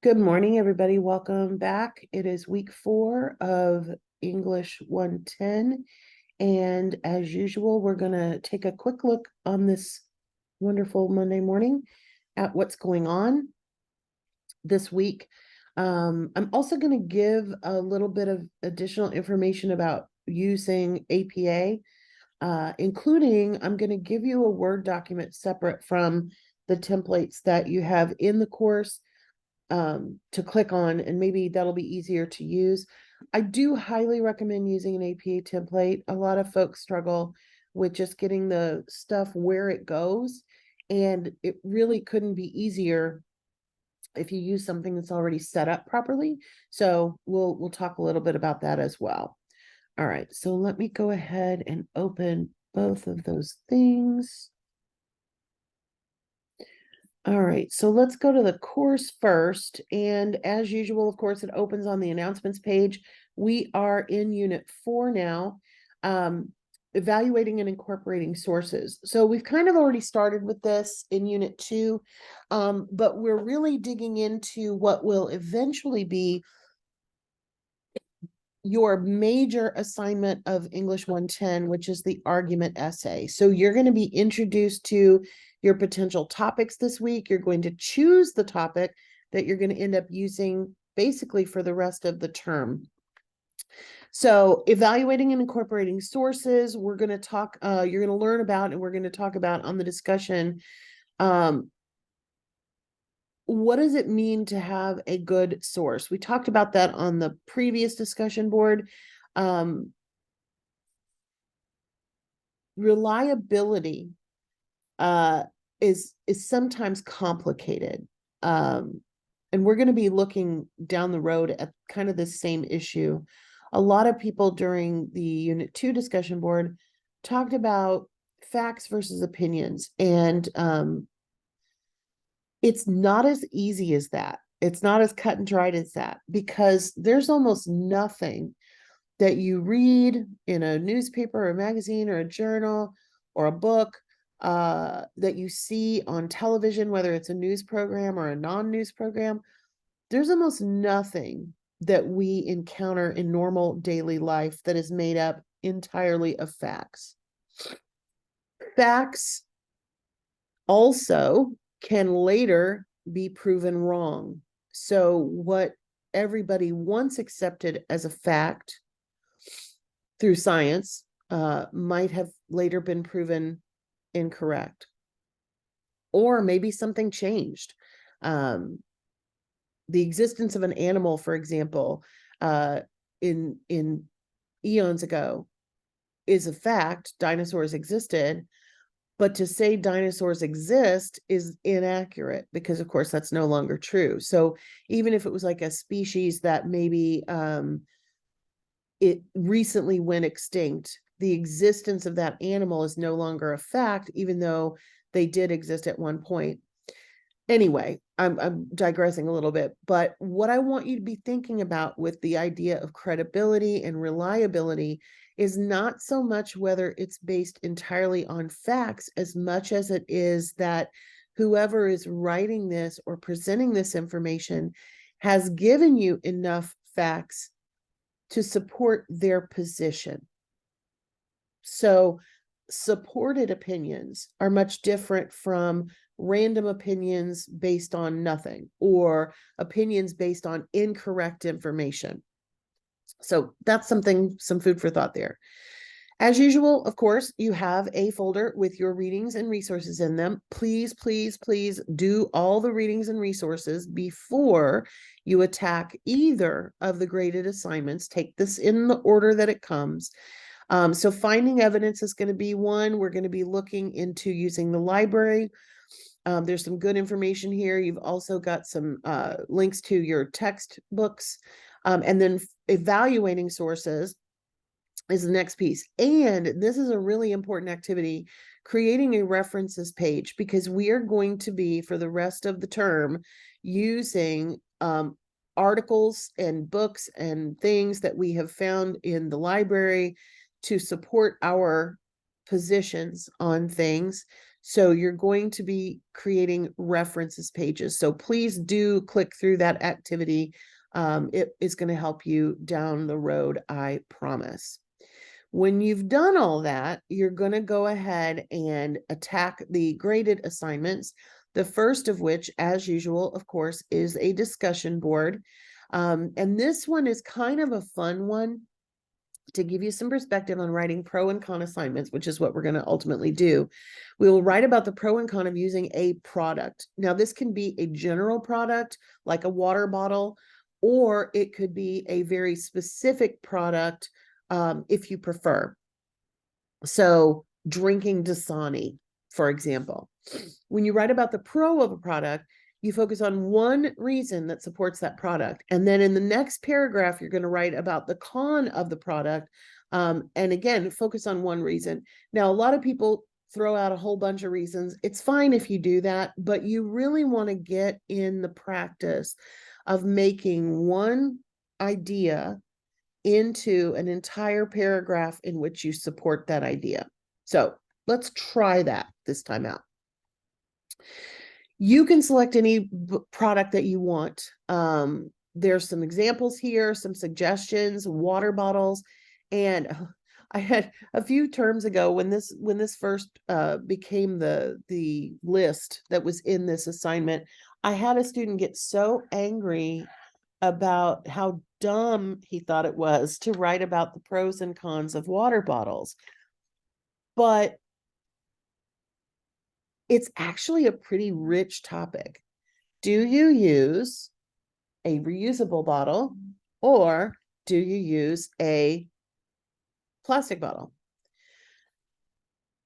Good morning, everybody. Welcome back. It is week 4 of English 110. And as usual, we're going to take a quick look on this wonderful Monday morning at what's going on this week. I'm also going to give a little bit of additional information about using APA, including I'm going to give you a Word document separate from the templates that you have in the course to click on, and maybe that'll be easier to use. I do highly recommend using an APA template. A lot of folks struggle with just getting the stuff where it goes, and it really couldn't be easier if you use something that's already set up properly. So we'll talk a little bit about that as well. All right, so let me go ahead and open both of those things. All right, so let's go to the course first. And as usual, of course, it opens on the announcements page. We are in Unit 4 now, evaluating and incorporating sources. So we've kind of already started with this in Unit 2, but we're really digging into what will eventually be your major assignment of English 110, which is the argument essay. So you're going to be introduced to your potential topics this week. You're going to choose the topic that you're going to end up using basically for the rest of the term. So evaluating and incorporating sources, we're going to talk, you're going to learn about, and we're going to talk about on the discussion, what does it mean to have a good source? We talked about that on the previous discussion board. Reliability is sometimes complicated. And we're going to be looking down the road at kind of the same issue. A lot of people during the Unit 2 discussion board talked about facts versus opinions, and it's not as easy as that. It's not as cut and dried as that, because there's almost nothing that you read in a newspaper or a magazine or a journal or a book that you see on television, whether it's a news program or a non-news program. There's almost nothing that we encounter in normal daily life that is made up entirely of facts. Facts also can later be proven wrong. So what everybody once accepted as a fact through science might have later been proven incorrect. Or maybe something changed. The existence of an animal, for example, in eons ago is a fact. Dinosaurs existed. But to say dinosaurs exist is inaccurate, because, of course, that's no longer true. So even if it was like a species that maybe it recently went extinct, the existence of that animal is no longer a fact, even though they did exist at one point. Anyway, I'm digressing a little bit, but what I want you to be thinking about with the idea of credibility and reliability is not so much whether it's based entirely on facts as much as it is that whoever is writing this or presenting this information has given you enough facts to support their position. So supported opinions are much different from random opinions based on nothing, or opinions based on incorrect information. So that's some food for thought there. As usual, of course, you have a folder with your readings and resources in them. Please, please, please do all the readings and resources before you attack either of the graded assignments. Take this in the order that it comes. So finding evidence is going to be one. We're going to be looking into using the library. There's some good information here. You've also got some links to your textbooks, and then evaluating sources is the next piece. And this is a really important activity, creating a references page, because we are going to be, for the rest of the term, using articles and books and things that we have found in the library to support our positions on things, So you're going to be creating references pages. So please do click through that activity. It is going to help you down the road, I promise. When you've done all that, you're going to go ahead and attack the graded assignments. The first of which, as usual, of course, is a discussion board. And this one is kind of a fun one to give you some perspective on writing pro and con assignments, which is what we're going to ultimately do. We will write about the pro and con of using a product. Now, this can be a general product like a water bottle, or it could be a very specific product if you prefer. So drinking Dasani, for example. When you write about the pro of a product, you focus on one reason that supports that product. And then in the next paragraph, you're going to write about the con of the product. And again, focus on one reason. Now, a lot of people throw out a whole bunch of reasons. It's fine if you do that, but you really want to get in the practice of making one idea into an entire paragraph in which you support that idea. So let's try that this time out. You can select any product that you want. There's some examples here, some suggestions, water bottles. And I had a few terms ago when this first became the list that was in this assignment, I had a student get so angry about how dumb he thought it was to write about the pros and cons of water bottles. But it's actually a pretty rich topic. Do you use a reusable bottle or do you use a plastic bottle?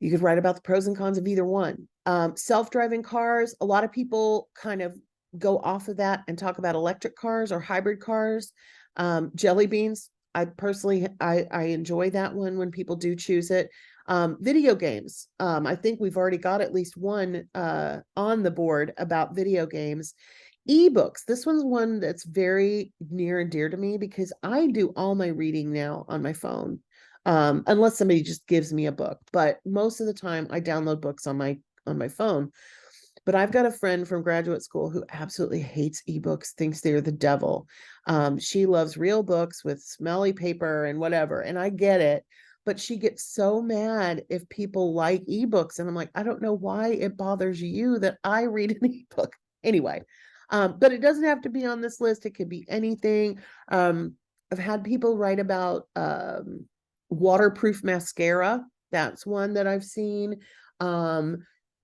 You could write about the pros and cons of either one. Self-driving cars, a lot of people kind of go off of that and talk about electric cars or hybrid cars. Jelly beans, I personally, I enjoy that one when people do choose it. Video games, I think we've already got at least one on the board about video games. Ebooks, this one's one that's very near and dear to me because I do all my reading now on my phone, unless somebody just gives me a book. But most of the time I download books on my phone. But I've got a friend from graduate school who absolutely hates ebooks, thinks they're the devil. She loves real books with smelly paper and whatever, and I get it. But she gets so mad if people like ebooks. And I'm like, I don't know why it bothers you that I read an ebook. Anyway, but it doesn't have to be on this list. It could be anything. I've had people write about waterproof mascara. That's one that I've seen.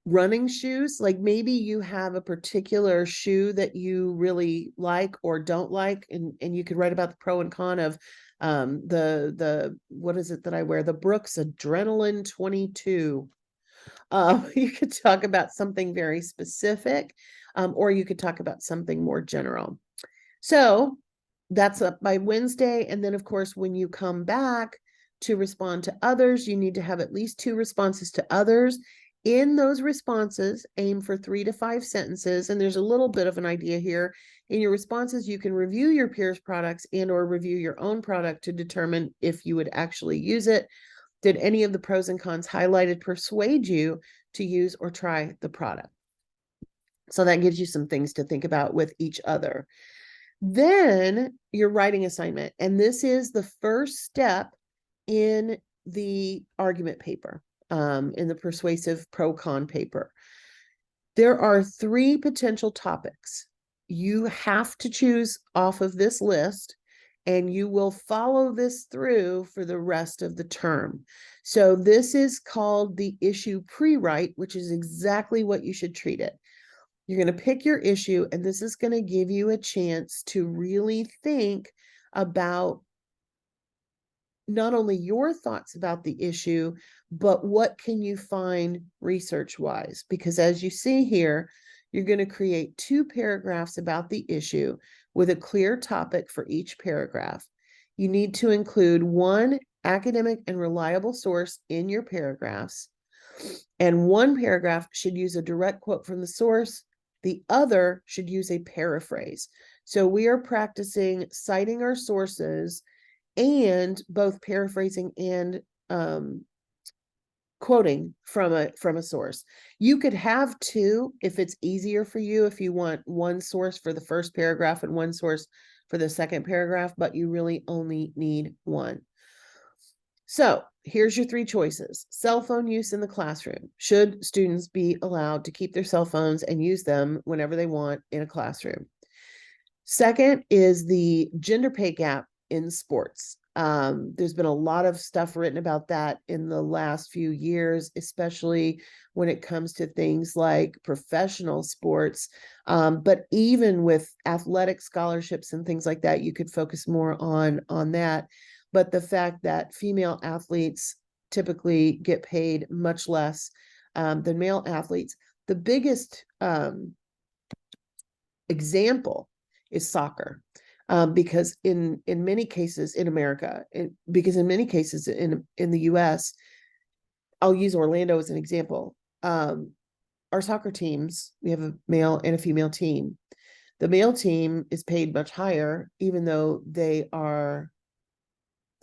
Running shoes, like maybe you have a particular shoe that you really like or don't like, and you could write about the pro and con of the what is it that I wear, the Brooks Adrenaline 22. You could talk about something very specific, or you could talk about something more general. So that's up by Wednesday. And then of course, when you come back to respond to others, you need to have at least 2 responses to others. In those responses, aim for 3 to 5 sentences. And there's a little bit of an idea here. In your responses, you can review your peers' products and or review your own product to determine if you would actually use it. Did any of the pros and cons highlighted persuade you to use or try the product? So that gives you some things to think about with each other. Then your writing assignment. And this is the first step in the argument paper. In the persuasive pro-con paper. There are 3 potential topics. You have to choose off of this list, and you will follow this through for the rest of the term. So this is called the issue pre-write, which is exactly what you should treat it. You're going to pick your issue, and this is going to give you a chance to really think about not only your thoughts about the issue, but what can you find research-wise? Because as you see here, you're going to create 2 paragraphs about the issue with a clear topic for each paragraph. You need to include 1 academic and reliable source in your paragraphs, and 1 paragraph should use a direct quote from the source. The other should use a paraphrase. So we are practicing citing our sources and both paraphrasing and quoting from a source. You could have two if it's easier for you, if you want one source for the first paragraph and one source for the second paragraph, but you really only need one. So here's your three choices. Cell phone use in the classroom. Should students be allowed to keep their cell phones and use them whenever they want in a classroom? Second is the gender pay gap in sports. There's been a lot of stuff written about that in the last few years, especially when it comes to things like professional sports. But even with athletic scholarships and things like that, you could focus more on that. But the fact that female athletes typically get paid much less than male athletes. The biggest example is soccer. Because in many cases in America, because in many cases in the US, I'll use Orlando as an example. Our soccer teams, we have a male and a female team. The male team is paid much higher, even though they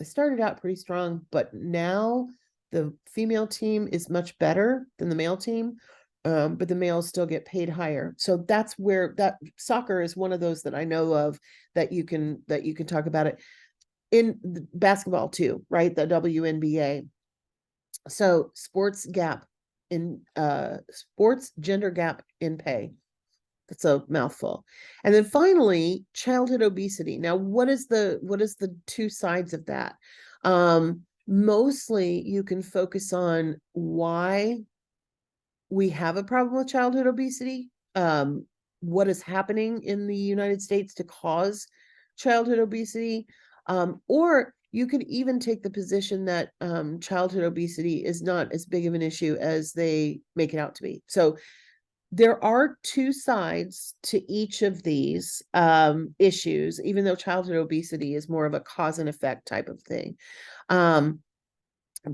started out pretty strong, but now the female team is much better than the male team. But the males still get paid higher. So that's where that soccer is one of those that I know of that you can talk about it. In basketball too, right? The WNBA. So sports gender gap in pay. That's a mouthful. And then finally, childhood obesity. Now, what is the two sides of that? Mostly you can focus on why we have a problem with childhood obesity, what is happening in the United States to cause childhood obesity, or you could even take the position that childhood obesity is not as big of an issue as they make it out to be. So there are two sides to each of these issues, even though childhood obesity is more of a cause and effect type of thing.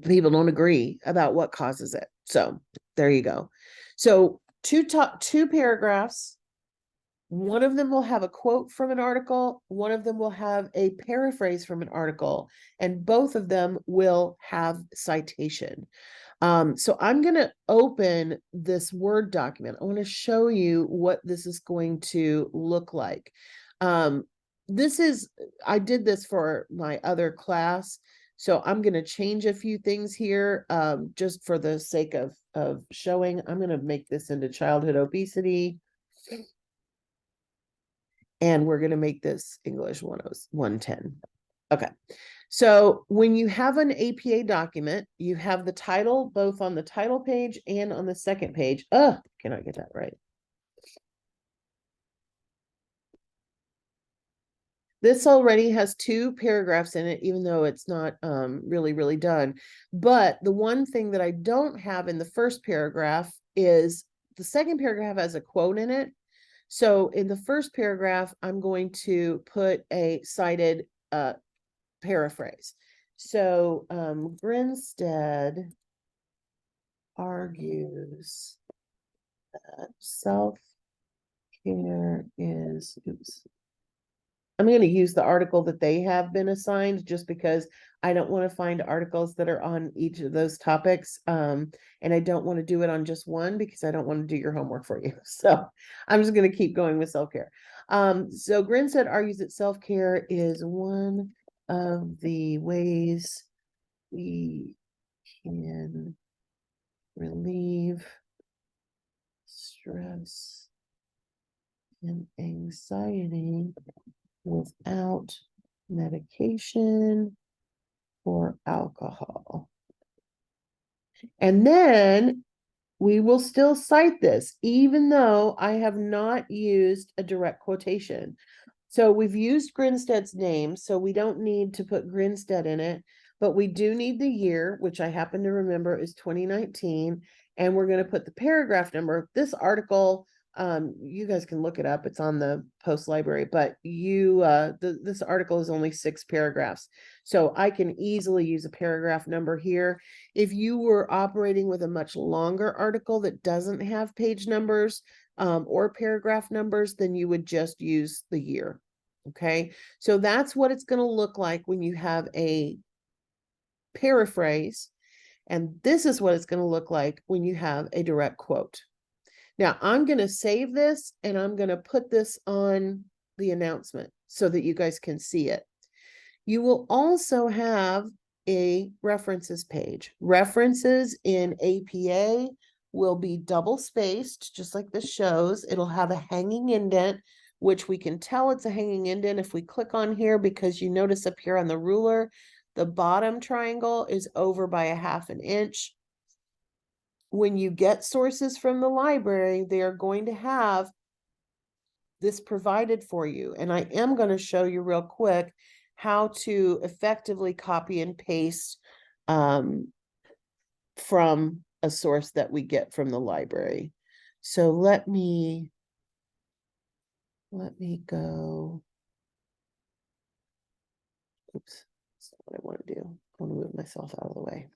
People don't agree about what causes it. So there you go. So two paragraphs. One of them will have a quote from an article. One of them will have a paraphrase from an article, and both of them will have citation. So I'm going to open this Word document. I want to show you what this is going to look like. I did this for my other class. So I'm going to change a few things here just for the sake of showing. I'm going to make this into childhood obesity. And we're going to make this English 110. Okay. So when you have an APA document, you have the title both on the title page and on the second page. Cannot get that right. This already has two paragraphs in it, even though it's not really done. But the one thing that I don't have in the first paragraph is the second paragraph has a quote in it. So in the first paragraph, I'm going to put a cited paraphrase. So Grinstead argues that self-care is, I'm going to use the article that they have been assigned just because I don't want to find articles that are on each of those topics. And I don't want to do it on just one because I don't want to do your homework for you. So I'm just going to keep going with self-care. So Grinstead argues that self-care is one of the ways we can relieve stress and anxiety without medication or alcohol. And then we will still cite this, even though I have not used a direct quotation. So we've used Grinstead's name, so we don't need to put Grinstead in it, but we do need the year, which I happen to remember is 2019, and we're going to put the paragraph number. This article, you guys can look it up. It's on the post library, but this article is only 6 paragraphs. So I can easily use a paragraph number here. If you were operating with a much longer article that doesn't have page numbers or paragraph numbers, then you would just use the year. Okay, so that's what it's going to look like when you have a paraphrase And this is what it's going to look like when you have a direct quote. Now I'm going to save this and I'm going to put this on the announcement so that you guys can see it. You will also have a references page. References in APA will be double spaced, just like this shows. It'll have a hanging indent, which we can tell it's a hanging indent if we click on here, because you notice up here on the ruler, the bottom triangle is over by a ½ inch. When you get sources from the library, they are going to have this provided for you. And I am going to show you real quick how to effectively copy and paste from a source that we get from the library. So let me go. Oops, that's not what I want to do. I want to move myself out of the way.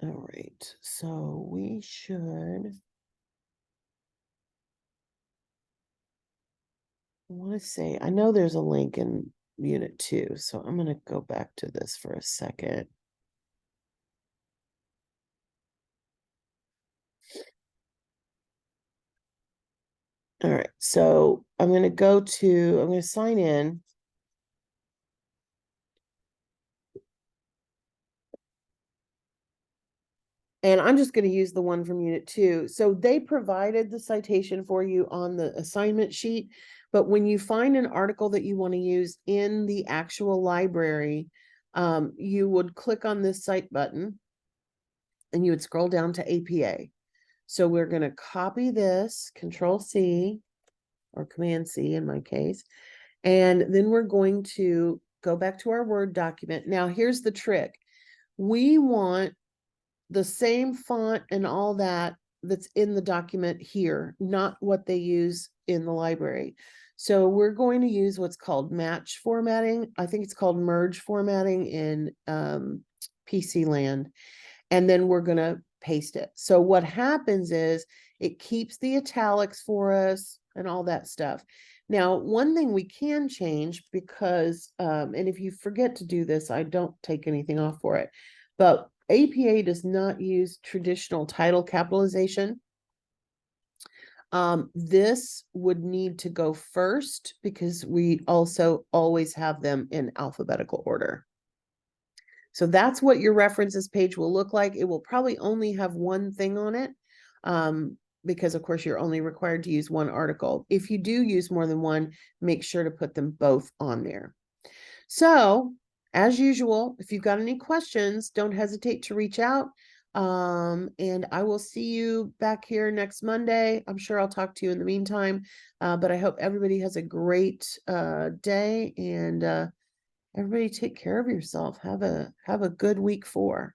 All right, so we should, I want to say, I know there's a link in Unit 2, so I'm going to go back to this for a second. All right, so I'm going to sign in. And I'm just going to use the one from Unit 2. So they provided the citation for you on the assignment sheet. But when you find an article that you want to use in the actual library, you would click on this cite button and you would scroll down to APA. So we're going to copy this, Control C or Command C in my case. And then we're going to go back to our Word document. Now, here's the trick. We want the same font and all that's in the document here, not what they use in the library. So we're going to use what's called match formatting. I think it's called merge formatting in PC land. And then we're going to paste it. So what happens is it keeps the italics for us and all that stuff. Now, one thing we can change because, and if you forget to do this, I don't take anything off for it, but APA does not use traditional title capitalization. This would need to go first because we also always have them in alphabetical order. So that's what your references page will look like. It will probably only have one thing on it because, of course, you're only required to use one article. If you do use more than one, make sure to put them both on there. So, as usual, if you've got any questions, don't hesitate to reach out. And I will see you back here next Monday. I'm sure I'll talk to you in the meantime. But I hope everybody has a great day and everybody take care of yourself. Have a good week 4.